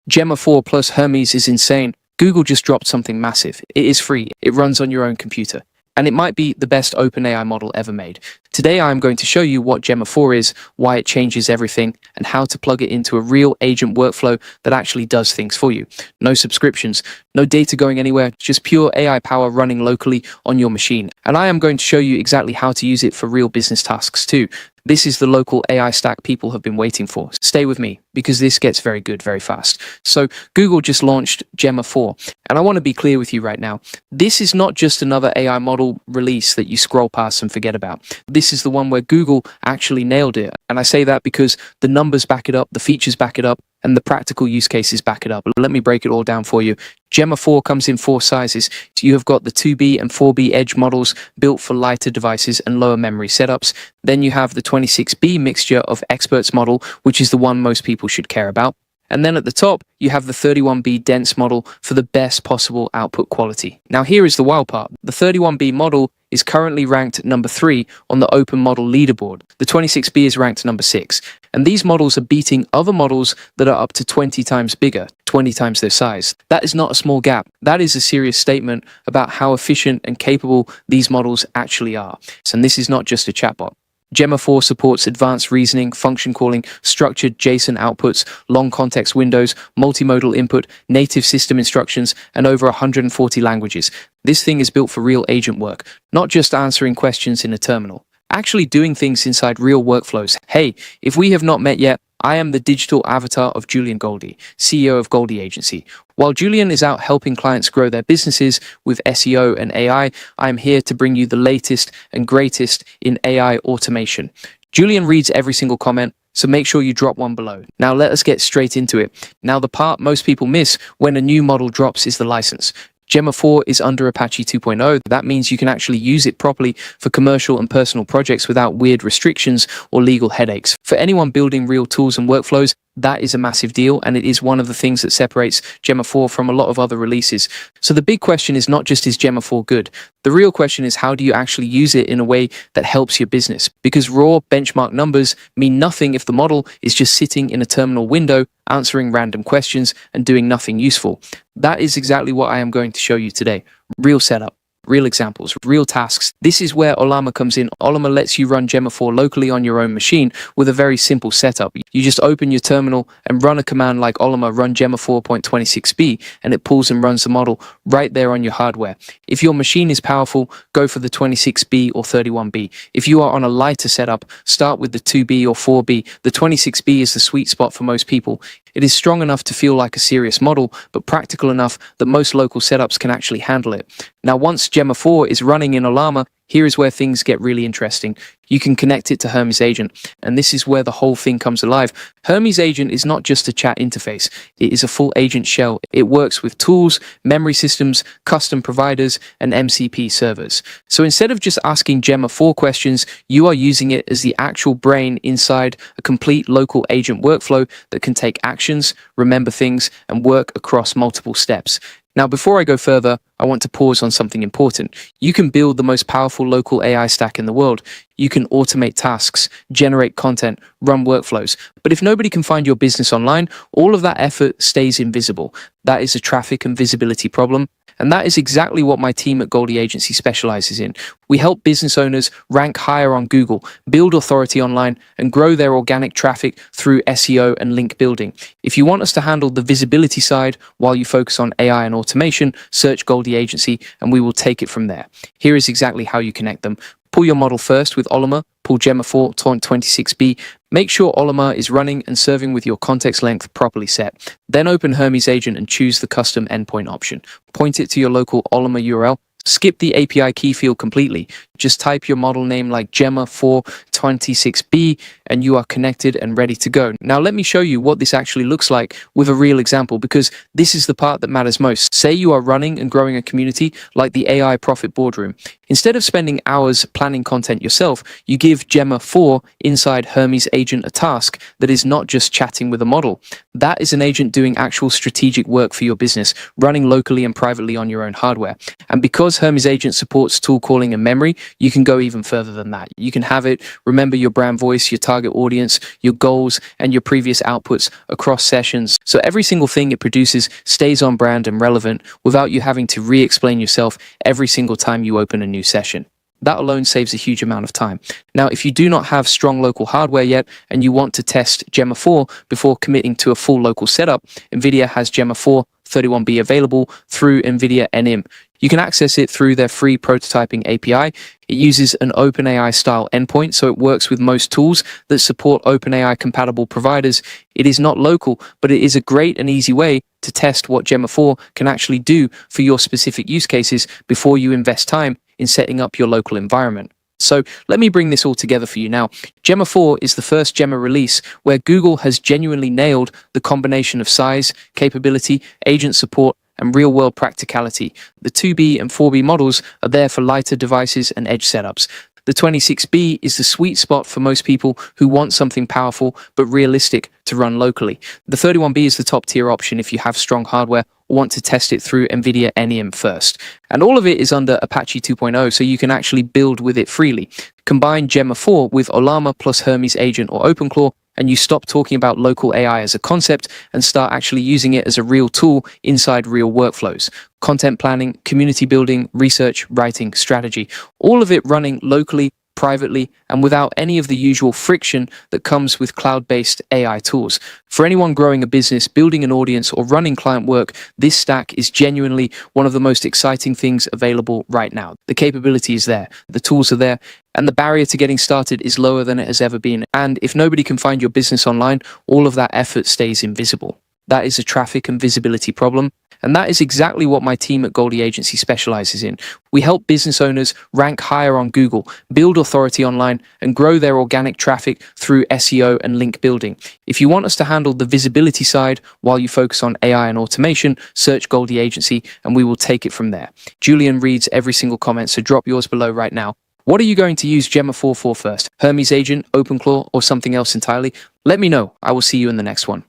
Gemma 4 plus Hermes is insane. Google just dropped something massive. It is free. It runs on your own computer. And it might be the best OpenAI model ever made. Today, I'm going to show you what Gemma 4 is, why it changes everything, and how to plug it into a real agent workflow that actually does things for you. No subscriptions, no data going anywhere, just pure AI power running locally on your machine. And I am going to show you exactly how to use it for real business tasks too. This is the local AI stack people have been waiting for. Stay with me, because this gets very good very fast. So Google just launched Gemma 4, and I want to be clear with you right now. This is not just another AI model release that you scroll past and forget about. This is the one where Google actually nailed it. And I say that because the numbers back it up, the features back it up, and the practical use cases back it up. Let me break it all down for you. Gemma 4 comes in 4 sizes. So you have got the 2B and 4B edge models built for lighter devices and lower memory setups. Then you have the 26B mixture of experts model, which is the one most people should care about. And then at the top, you have the 31B dense model for the best possible output quality. Now here is the wild part. The 31B model is currently ranked number 3 on the open model leaderboard. The 26B is ranked number 6. And these models are beating other models that are up to 20 times bigger, 20 times their size. That is not a small gap. That is a serious statement about how efficient and capable these models actually are. And this is not just a chatbot. Gemma 4 supports advanced reasoning, function calling, structured JSON outputs, long context windows, multimodal input, native system instructions, and over 140 languages. This thing is built for real agent work, not just answering questions in a terminal. Actually doing things inside real workflows. Hey, if we have not met yet, I am the digital avatar of Goldie, CEO of Goldie Agency. While Julian is out helping clients grow their businesses with SEO and AI, I am here to bring you the latest and greatest in AI automation. Julian reads every single comment, so make sure you drop one below. Now let us get straight into it. Now the part most people miss when a new model drops is the license. Gemma 4 is under Apache 2.0. That means you can actually use it properly for commercial and personal projects without weird restrictions or legal headaches. For anyone building real tools and workflows, that is a massive deal, and it is one of the things that separates Gemma 4 from a lot of other releases. So the big question is not just, is Gemma 4 good? The real question is, how do you actually use it in a way that helps your business? Because raw benchmark numbers mean nothing if the model is just sitting in a terminal window, answering random questions and doing nothing useful. That is exactly what I am going to show you today. Real setup, real examples, real tasks. This is where Ollama comes in. Ollama lets you run Gemma 4 locally on your own machine with a very simple setup. You just open your terminal and run a command like Ollama run Gemma 4.26b, and it pulls and runs the model right there on your hardware. If your machine is powerful, go for the 26B or 31B. If you are on a lighter setup, start with the 2B or 4B. The 26B is the sweet spot for most people. It is strong enough to feel like a serious model, but practical enough that most local setups can actually handle it. Now, once Gemma 4 is running in Ollama, here is where things get really interesting. You can connect it to Hermes Agent, and this is where the whole thing comes alive. Hermes Agent is not just a chat interface. It is a full agent shell. It works with tools, memory systems, custom providers, and MCP servers. So instead of just asking Gemma 4 questions, you are using it as the actual brain inside a complete local agent workflow that can take actions, remember things, and work across multiple steps. Now, before I go further, I want to pause on something important. You can build the most powerful local AI stack in the world. You can automate tasks, generate content, run workflows. But if nobody can find your business online, all of that effort stays invisible. That is a traffic and visibility problem. And that is exactly what my team at Goldie Agency specializes in. We help business owners rank higher on Google, build authority online, and grow their organic traffic through SEO and link building. If you want us to handle the visibility side while you focus on AI and automation, search Goldie Agency and we will take it from there. Here is exactly how you connect them. Pull your model first with Ollama, pull Gemma 4 26B. Make sure Ollama is running and serving with your context length properly set. Then open Hermes Agent and choose the custom endpoint option. Point it to your local Ollama URL. Skip the API key field completely. Just type your model name like Gemma 426B and you are connected and ready to go. Now let me show you what this actually looks like with a real example, because this is the part that matters most. Say you are running and growing a community like the AI Profit Boardroom. Instead of spending hours planning content yourself, you give Gemma 4 inside Hermes Agent a task that is not just chatting with a model. That is an agent doing actual strategic work for your business, running locally and privately on your own hardware. And because Hermes Agent supports tool calling and memory, you can go even further than that. You can have it remember your brand voice, your target audience, your goals, and your previous outputs across sessions. So every single thing it produces stays on brand and relevant without you having to re-explain yourself every single time you open a new session. That alone saves a huge amount of time. Now, if you do not have strong local hardware yet and you want to test Gemma 4 before committing to a full local setup, Nvidia has Gemma 4 31B available through Nvidia NIM. You can access it through their free prototyping API. It uses an OpenAI style endpoint, so it works with most tools that support OpenAI compatible providers. It is not local, but it is a great and easy way to test what Gemma 4 can actually do for your specific use cases before you invest time in setting up your local environment. So let me bring this all together for you now. Gemma 4 is the first Gemma release where Google has genuinely nailed the combination of size, capability, agent support, and real-world practicality. The 2B and 4B models are there for lighter devices and edge setups. The 26B is the sweet spot for most people who want something powerful but realistic to run locally. The 31B is the top tier option if you have strong hardware or want to test it through Nvidia NIM first. And all of it is under Apache 2.0, so you can actually build with it freely. Combine Gemma 4 with Ollama plus Hermes Agent or OpenClaw, and you stop talking about local AI as a concept and start actually using it as a real tool inside real workflows. Content planning, community building, research, writing, strategy, all of it running locally, privately, and without any of the usual friction that comes with cloud-based AI tools. For anyone growing a business, building an audience, or running client work, this stack is genuinely one of the most exciting things available right now. The capability is there, the tools are there, and the barrier to getting started is lower than it has ever been. And if nobody can find your business online, all of that effort stays invisible. That is a traffic and visibility problem. And that is exactly what my team at Goldie Agency specializes in. We help business owners rank higher on Google, build authority online, and grow their organic traffic through SEO and link building. If you want us to handle the visibility side while you focus on AI and automation, search Goldie Agency and we will take it from there. Julian reads every single comment, so drop yours below right now. What are you going to use Gemma 4 for first? Hermes Agent, OpenClaw, or something else entirely? Let me know. I will see you in the next one.